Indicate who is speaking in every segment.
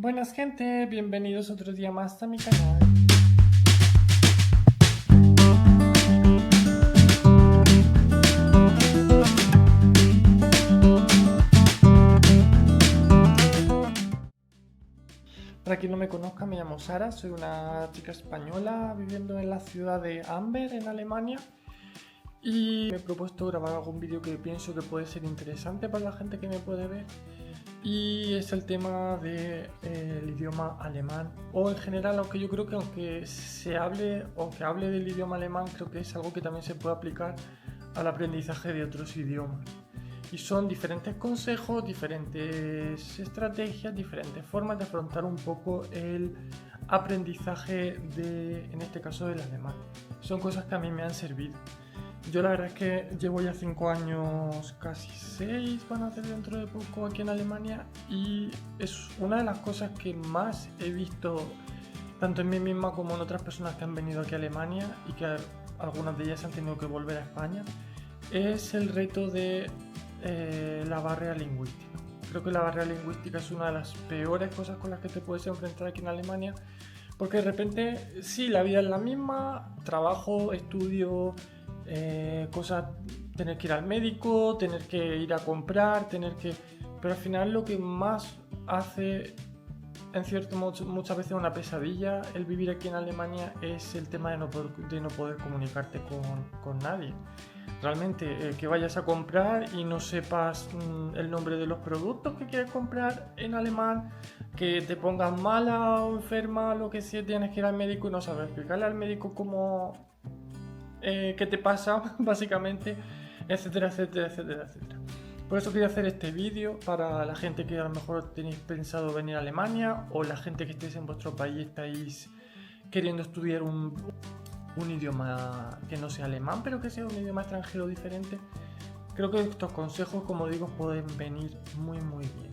Speaker 1: Buenas gente, bienvenidos otro día más a mi canal. Para quien no me conozca, me llamo Sara, soy una chica española viviendo en la ciudad de Amber, en Alemania. Y me he propuesto grabar algún vídeo que pienso que puede ser interesante para la gente que me puede ver. Y es el tema del idioma alemán, o en general, aunque yo creo que aunque hable del idioma alemán, creo que es algo que también se puede aplicar al aprendizaje de otros idiomas. Y son diferentes consejos, diferentes estrategias, diferentes formas de afrontar un poco el aprendizaje en este caso, del alemán. Son cosas que a mí me han servido. Yo la verdad es que llevo ya 5 años, casi 6 van a ser dentro de poco aquí en Alemania, y es una de las cosas que más he visto tanto en mí misma como en otras personas que han venido aquí a Alemania y que algunas de ellas han tenido que volver a España, es el reto de la barrera lingüística. Creo que la barrera lingüística es una de las peores cosas con las que te puedes enfrentar aquí en Alemania, porque de repente sí, la vida es la misma, trabajo, estudio, cosas, tener que ir al médico, tener que ir a comprar, pero al final lo que más hace, en cierto modo, muchas veces una pesadilla el vivir aquí en Alemania, es el tema de no poder comunicarte con nadie. Realmente, que vayas a comprar y no sepas el nombre de los productos que quieres comprar en alemán, que te pongas mala o enferma, lo que sea, tienes que ir al médico y no sabes explicarle al médico qué te pasa, básicamente, etcétera, etcétera, etcétera, etcétera. Por eso quería hacer este vídeo para la gente que a lo mejor tenéis pensado venir a Alemania, o la gente que estéis en vuestro país y estáis queriendo estudiar un idioma que no sea alemán, pero que sea un idioma extranjero diferente. Creo que estos consejos, como digo, pueden venir muy bien.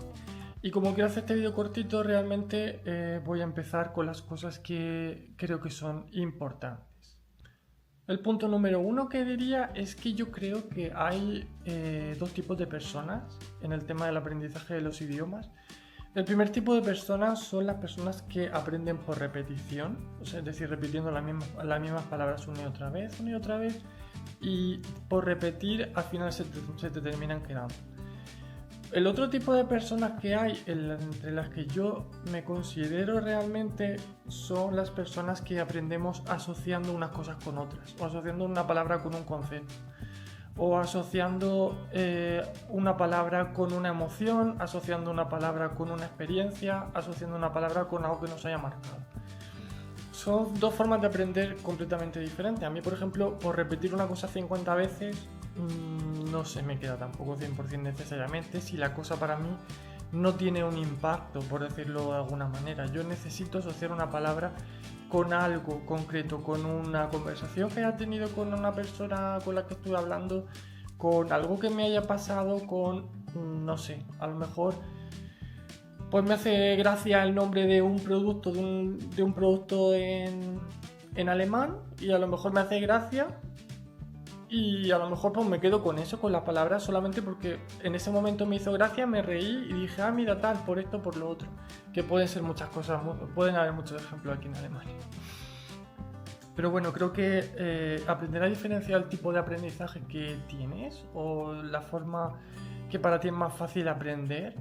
Speaker 1: Y como quiero hacer este vídeo cortito, realmente voy a empezar con las cosas que creo que son importantes. El punto número 1 que diría es que yo creo que hay dos tipos de personas en el tema del aprendizaje de los idiomas. El primer tipo de personas son las personas que aprenden por repetición, o sea, es decir, repitiendo las mismas palabras una y otra vez, y por repetir al final se te terminan quedando. El otro tipo de personas que hay, entre las que yo me considero realmente, son las personas que aprendemos asociando unas cosas con otras, o asociando una palabra con un concepto, o asociando una palabra con una emoción, asociando una palabra con una experiencia, asociando una palabra con algo que nos haya marcado. Son dos formas de aprender completamente diferentes. A mí, por ejemplo, por repetir una cosa 50 veces, no se me queda tampoco 100% necesariamente si la cosa para mí no tiene un impacto, por decirlo de alguna manera. Yo necesito asociar una palabra con algo concreto, con una conversación que haya tenido con una persona con la que estuve hablando, con algo que me haya pasado, no sé, a lo mejor pues me hace gracia el nombre de un producto, de un producto en alemán, y a lo mejor me hace gracia, y a lo mejor pues me quedo con eso, con las palabras, solamente porque en ese momento me hizo gracia, me reí y dije, ah, mira tal, por esto, por lo otro. Que pueden ser muchas cosas, pueden haber muchos ejemplos aquí en Alemania. Pero bueno, creo que aprender a diferenciar el tipo de aprendizaje que tienes, o la forma que para ti es más fácil aprender,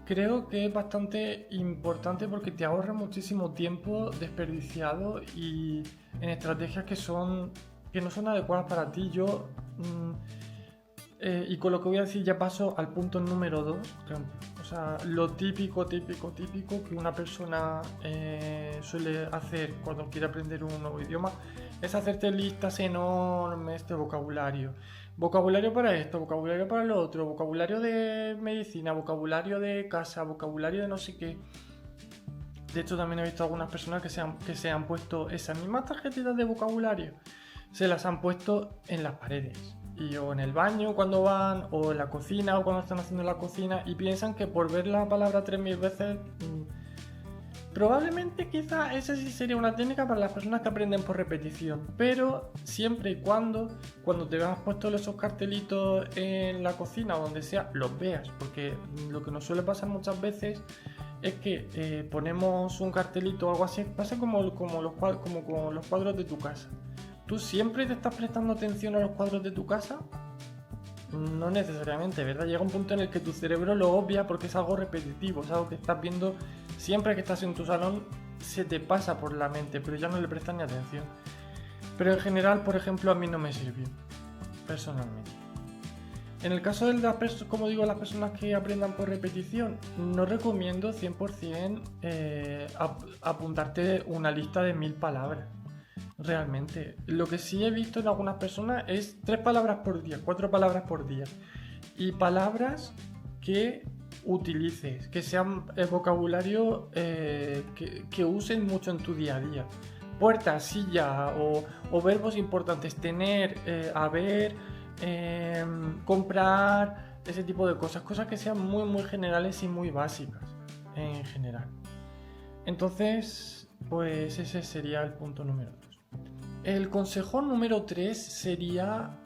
Speaker 1: creo que es bastante importante, porque te ahorra muchísimo tiempo desperdiciado y en estrategias que no son adecuadas para ti. Y con lo que voy a decir ya paso al punto número 2. O sea, lo típico que una persona suele hacer cuando quiere aprender un nuevo idioma es hacerte listas enormes de vocabulario. Vocabulario para esto, vocabulario para lo otro, vocabulario de medicina, vocabulario de casa, vocabulario de no sé qué. De hecho, también he visto algunas personas que se han puesto esas mismas tarjetitas de vocabulario, se las han puesto en las paredes, o en el baño cuando van, o en la cocina, o cuando están haciendo la cocina, y piensan que por ver la palabra 3000 veces, probablemente quizá esa sí sería una técnica para las personas que aprenden por repetición, pero siempre y cuando te veas puesto esos cartelitos en la cocina o donde sea, los veas, porque lo que nos suele pasar muchas veces es que ponemos un cartelito o algo así, pasa como con los cuadros de tu casa. ¿Tú siempre te estás prestando atención a los cuadros de tu casa? No necesariamente, ¿verdad? Llega un punto en el que tu cerebro lo obvia porque es algo repetitivo, es algo que estás viendo siempre que estás en tu salón, se te pasa por la mente, pero ya no le prestas ni atención. Pero en general, por ejemplo, a mí no me sirvió, personalmente. En el caso de las personas que aprendan por repetición, no recomiendo 100% apuntarte una lista de 1000 palabras. Realmente. Lo que sí he visto en algunas personas es 3 palabras por día, 4 palabras por día. Y palabras que utilices, que sean el vocabulario que usen mucho en tu día a día. Puerta, silla o verbos importantes, tener, haber, comprar, ese tipo de cosas. Cosas que sean muy muy generales y muy básicas en general. Entonces, pues ese sería el punto número 2. El consejo número 3 sería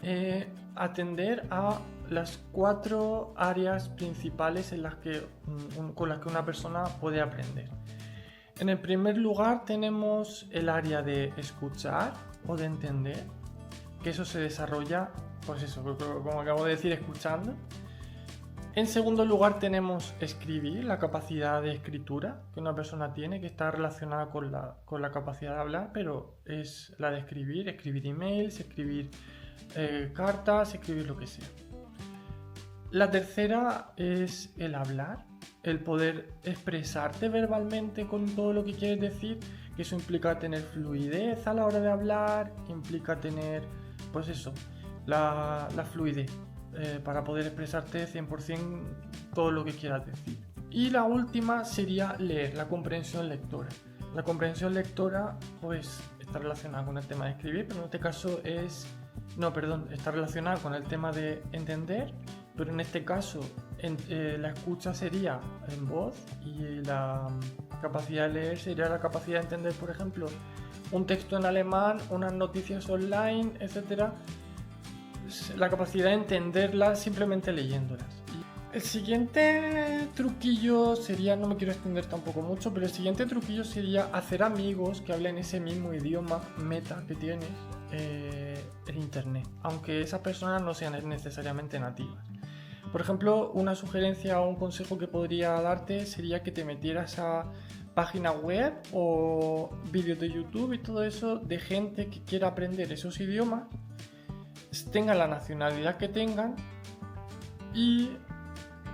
Speaker 1: atender a las 4 áreas principales con las que una persona puede aprender. En el primer lugar tenemos el área de escuchar o de entender, que eso se desarrolla, pues eso, como acabo de decir, escuchando. En segundo lugar tenemos escribir, la capacidad de escritura que una persona tiene, que está relacionada con la capacidad de hablar, pero es la de escribir emails, escribir cartas, escribir lo que sea. La tercera es el hablar, el poder expresarte verbalmente con todo lo que quieres decir, que eso implica tener fluidez a la hora de hablar, implica tener, pues eso, la fluidez. Para poder expresarte 100% todo lo que quieras decir. Y la última sería leer, la comprensión lectora. La comprensión lectora pues está relacionada con el tema de escribir, pero en este caso está relacionada con el tema de entender, pero en este caso la escucha sería en voz y la capacidad de leer sería la capacidad de entender, por ejemplo, un texto en alemán, unas noticias online, etcétera. La capacidad de entenderlas simplemente leyéndolas. El siguiente truquillo sería, no me quiero extender tampoco mucho, pero el siguiente truquillo sería hacer amigos que hablen ese mismo idioma meta que tienes en internet, aunque esas personas no sean necesariamente nativas. Por ejemplo, una sugerencia o un consejo que podría darte sería que te metieras a página web o vídeos de YouTube y todo eso de gente que quiera aprender esos idiomas, tengan la nacionalidad que tengan, y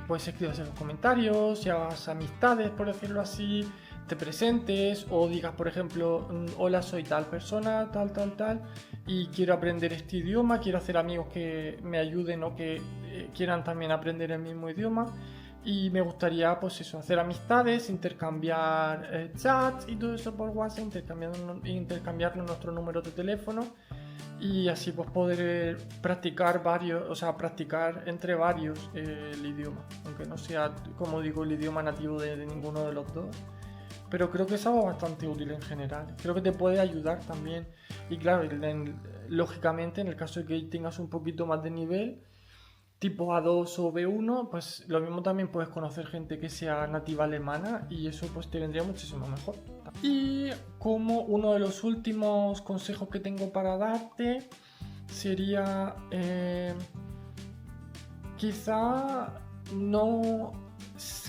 Speaker 1: pues escribas en los comentarios y hagas amistades, por decirlo así, te presentes o digas, por ejemplo, hola, soy tal persona, tal, y quiero aprender este idioma, quiero hacer amigos que me ayuden o que quieran también aprender el mismo idioma, y me gustaría, pues eso, hacer amistades, intercambiar chats y todo eso por WhatsApp, intercambiarnos nuestro número de teléfono, y así pues poder practicar entre varios el idioma, aunque no sea, como digo, el idioma nativo de ninguno de los dos, pero creo que es algo bastante útil en general, creo que te puede ayudar también. Y claro, lógicamente en el caso de que tengas un poquito más de nivel, tipo A2 o B1, pues lo mismo también puedes conocer gente que sea nativa alemana y eso pues te vendría muchísimo mejor. Y como uno de los últimos consejos que tengo para darte sería quizá no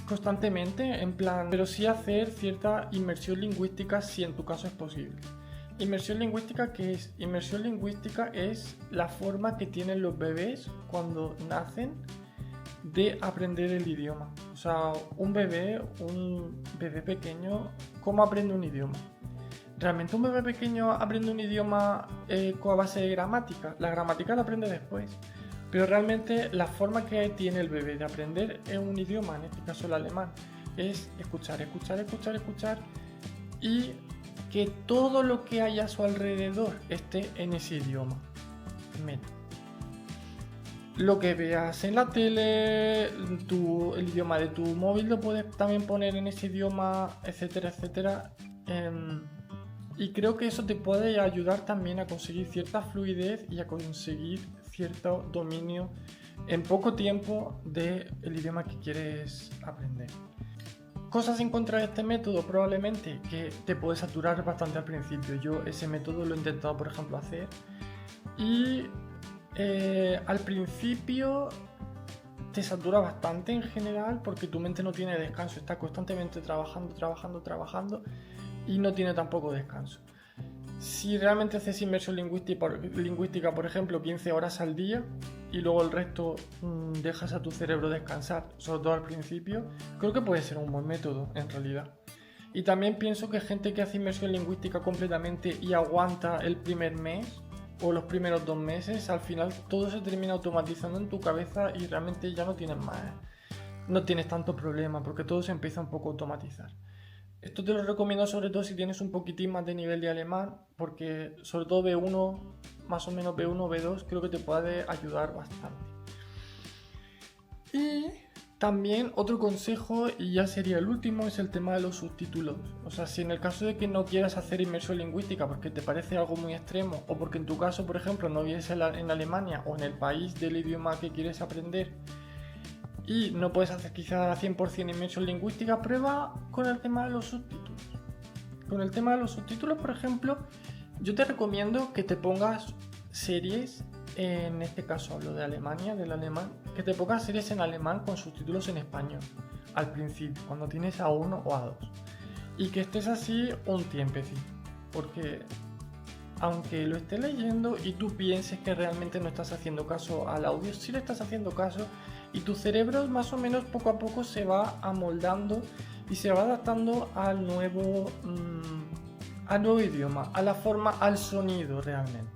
Speaker 1: constantemente, en plan, pero sí hacer cierta inmersión lingüística si en tu caso es posible. Inmersión lingüística, ¿qué es? Inmersión lingüística es la forma que tienen los bebés cuando nacen de aprender el idioma. O sea, un bebé pequeño, ¿cómo aprende un idioma? ¿Realmente un bebé pequeño aprende un idioma con base de gramática? La gramática la aprende después. Pero realmente la forma que tiene el bebé de aprender un idioma, en este caso el alemán, es escuchar y que todo lo que hay a su alrededor esté en ese idioma. Lo que veas en la tele, el idioma de tu móvil lo puedes también poner en ese idioma, etcétera. Y creo que eso te puede ayudar también a conseguir cierta fluidez y a conseguir cierto dominio en poco tiempo del idioma que quieres aprender. Cosas en contra de este método, probablemente que te puede saturar bastante al principio. Yo ese método lo he intentado, por ejemplo, hacer. Y al principio te satura bastante en general porque tu mente no tiene descanso, está constantemente trabajando y no tiene tampoco descanso. Si realmente haces inmersión lingüística, por ejemplo, 15 horas al día y luego el resto dejas a tu cerebro descansar, sobre todo al principio, creo que puede ser un buen método en realidad. Y también pienso que gente que hace inmersión lingüística completamente y aguanta el primer mes o los primeros 2 meses, al final todo se termina automatizando en tu cabeza y realmente ya no tienes tanto problema porque todo se empieza un poco a automatizar. Esto te lo recomiendo sobre todo si tienes un poquitín más de nivel de alemán, porque sobre todo B1, más o menos B1 o B2, creo que te puede ayudar bastante. Y también otro consejo, y ya sería el último, es el tema de los subtítulos. O sea, si en el caso de que no quieras hacer inmersión lingüística porque te parece algo muy extremo, o porque en tu caso, por ejemplo, no vives en Alemania o en el país del idioma que quieres aprender, y no puedes hacer quizá 100% inmersión lingüística, prueba con el tema de los subtítulos. Con el tema de los subtítulos, por ejemplo, yo te recomiendo que te pongas series, en este caso hablo de Alemania, del alemán, que te pongas series en alemán con subtítulos en español, al principio, cuando tienes A1 o A2. Y que estés así un tiempecito, porque aunque lo estés leyendo y tú pienses que realmente no estás haciendo caso al audio, sí le estás haciendo caso y tu cerebro más o menos poco a poco se va amoldando y se va adaptando al nuevo idioma, a la forma, al sonido realmente.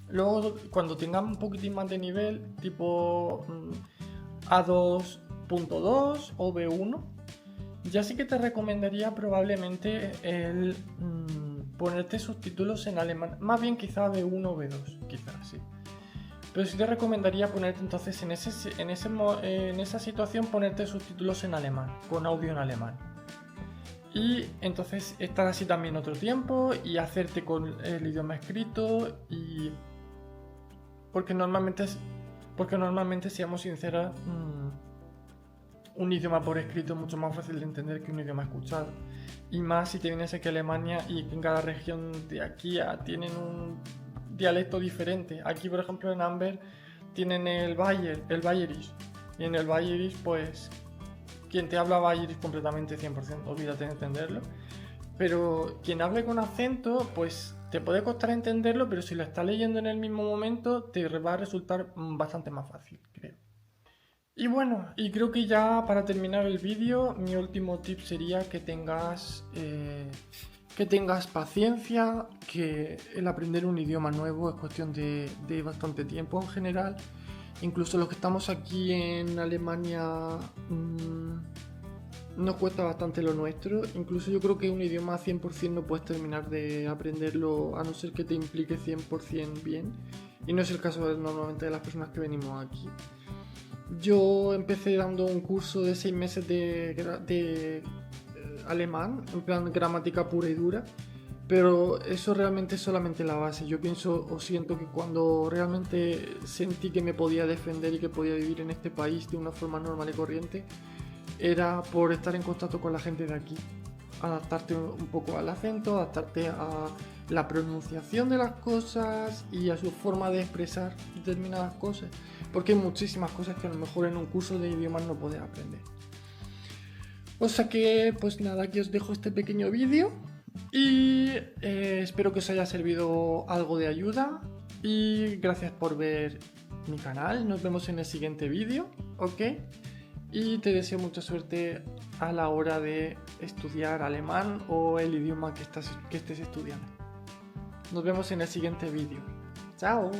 Speaker 1: Luego, cuando tengas un poquitín más de nivel, tipo A2.2 o B1, ya sí que te recomendaría probablemente el ponerte subtítulos en alemán, más bien quizá B1 o B2, quizás sí. Pero sí te recomendaría ponerte entonces en esa situación ponerte subtítulos en alemán, con audio en alemán. Y entonces estar así también otro tiempo y hacerte con el idioma escrito y... Porque normalmente, seamos sinceros, un idioma por escrito es mucho más fácil de entender que un idioma escuchado. Y más si te vienes aquí a Alemania y en cada región de aquí tienen un dialecto diferente. Aquí, por ejemplo, en Amber tienen el Bayerisch. Y en el Bayerisch, pues, quien te habla Bayerisch completamente 100%, olvídate de entenderlo. Pero quien hable con acento, pues te puede costar entenderlo, pero si lo estás leyendo en el mismo momento, te va a resultar bastante más fácil, creo. Y bueno, y creo que ya para terminar el vídeo, mi último tip sería que tengas paciencia, que el aprender un idioma nuevo es cuestión de bastante tiempo en general. Incluso los que estamos aquí en Alemania nos cuesta bastante lo nuestro. Incluso yo creo que un idioma 100% no puedes terminar de aprenderlo a no ser que te implique 100% bien. Y no es el caso normalmente de las personas que venimos aquí. Yo empecé dando un curso de 6 meses de alemán, en plan gramática pura y dura, pero eso realmente es solamente la base. Yo pienso o siento que cuando realmente sentí que me podía defender y que podía vivir en este país de una forma normal y corriente, era por estar en contacto con la gente de aquí, adaptarte un poco al acento, adaptarte a la pronunciación de las cosas y a su forma de expresar determinadas cosas, porque hay muchísimas cosas que a lo mejor en un curso de idiomas no puedes aprender. O sea que, pues nada, aquí os dejo este pequeño vídeo y espero que os haya servido algo de ayuda y gracias por ver mi canal. Nos vemos en el siguiente vídeo, ¿ok? Y te deseo mucha suerte a la hora de estudiar alemán o el idioma que estés estudiando. Nos vemos en el siguiente vídeo. ¡Chao!